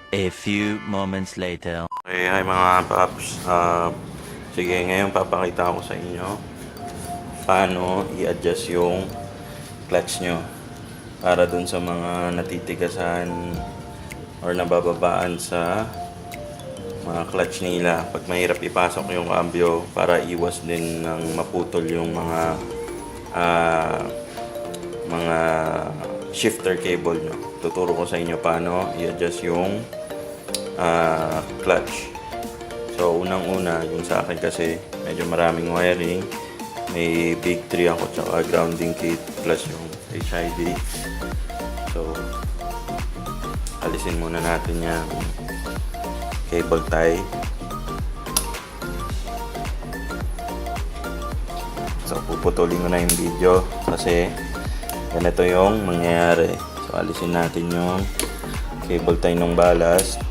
A few moments later. Okay, hi mga paps. Sige, ngayon papakita ko sa inyo paano i-adjust yung clutch nyo para dun sa mga natitigasan or nabababaan sa mga clutch nila pag mahirap ipasok yung cambio, para iwas din ng maputol yung mga shifter cable nyo. Tuturo ko sa inyo paano i-adjust yung clutch. So unang-una, yung sa akin kasi medyo maraming wiring, may big 3 ako tsaka grounding kit plus yung HID. So alisin muna natin yung cable tie. So puputulin ko na yung video kasi ganito yung mangyayari. So alisin natin yung cable tie ng ballast.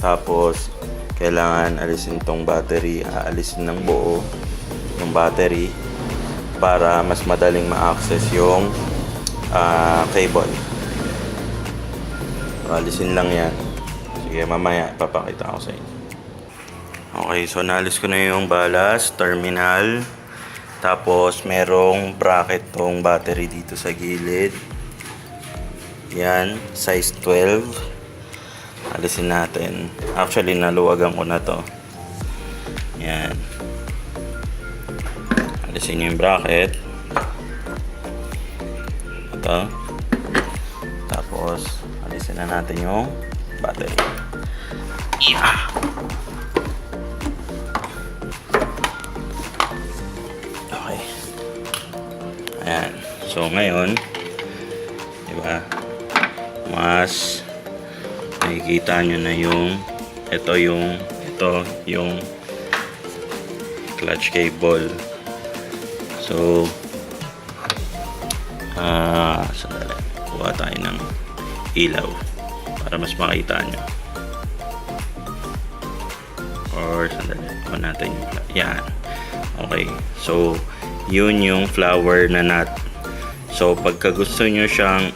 Tapos kailangan alisin tong battery, aalisin ng buo yung battery para mas madaling ma-access yung cable. So, alisin lang yan. Sige, mamaya papakita ko sa inyo. Okay, so naalis ko na yung ballast, terminal. Tapos merong bracket tong battery dito sa gilid. Yan, size 12. Alisin natin. Actually, naluwagan ko na to. Yan. Alisin nyo yung bracket. Ito. Tapos, alisin na natin yung battery. Yeah! Okay. Ayan. So, ngayon, diba, mas nakikita nyo na yung ito yung clutch cable. So sandali, kuha tayo ng ilaw para mas makita nyo, or sandali, kuha natin yung yan. Okay, so yun yung flower na nut. So pagka gusto nyo siyang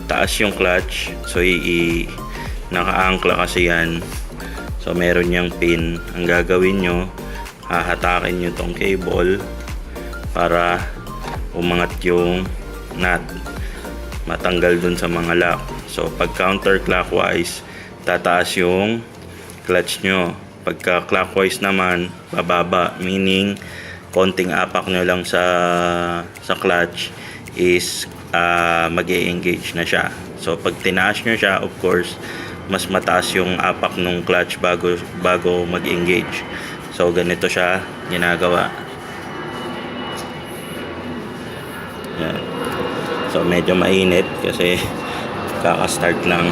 taas yung clutch, so naka-angkla kasi yan, so meron niyang pin. Ang gagawin nyo, hahatakin nyo tong cable para umangat yung nut, matanggal dun sa mga lock. So pag counterclockwise, tataas yung clutch nyo. Pagka clockwise naman, bababa, meaning konting apak nyo lang sa clutch is mag-e-engage na siya. So pag tinaas nyo siya, of course, mas mataas yung apak ng clutch bago mag-engage. So ganito siya ginagawa. Yan. So medyo mainit kasi kaka-start lang.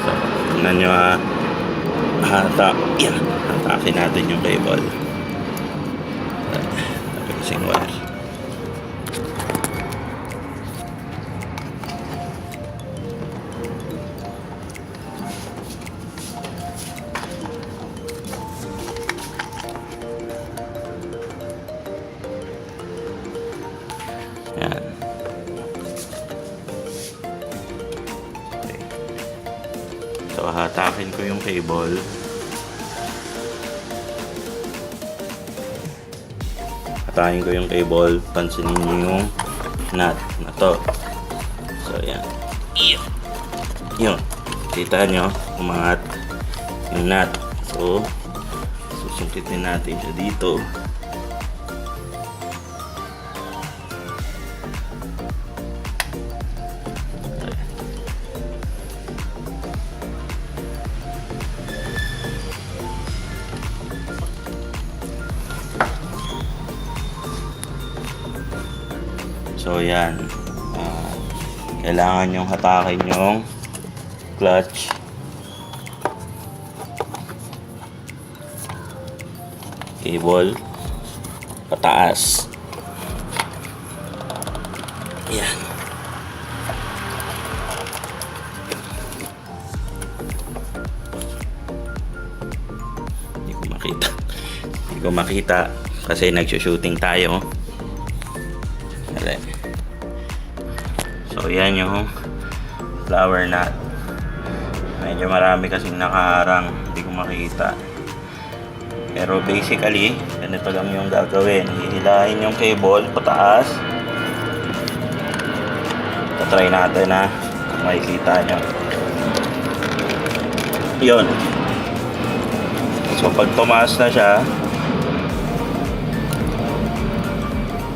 So tingnan nyo, hatakin natin yung cable. Tapos wire. Yan. Okay. So hatakin ko yung cable. Hatakin ko yung cable. Pansinin nyo yung nut na to. So yan. Yun. Kita nyo, umangat yung nut. So susungkitin natin siya dito. So yan, kailangan yung hatakin yung clutch. Cable pataas. Yan. Hindi ko makita kasi nagsushooting tayo. So yan yung flower nut. Medyo marami kasing nakaharang, hindi ko makita. Pero basically, ganito lang yung gagawin. Hihilahin yung cable pataas. Try natin na makikita nyo. Yun. So pag tumaas na siya,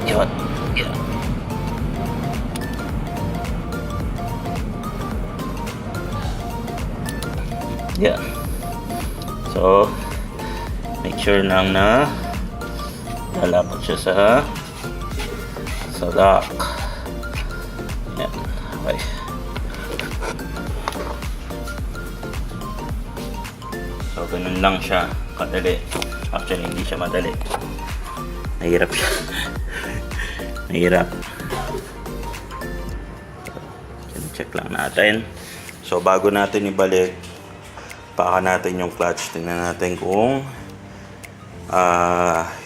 yun. Yeah. So, make sure lang na lalapot siya sa dock. Yan. Okay. So, ganun lang siya. Kadali. Actually, hindi siya madali. Nahirap siya. Nahirap. Check lang natin. So, bago natin ibalik, paka natin yung clutch. Tingnan natin kung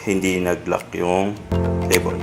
hindi nag-lock yung cable.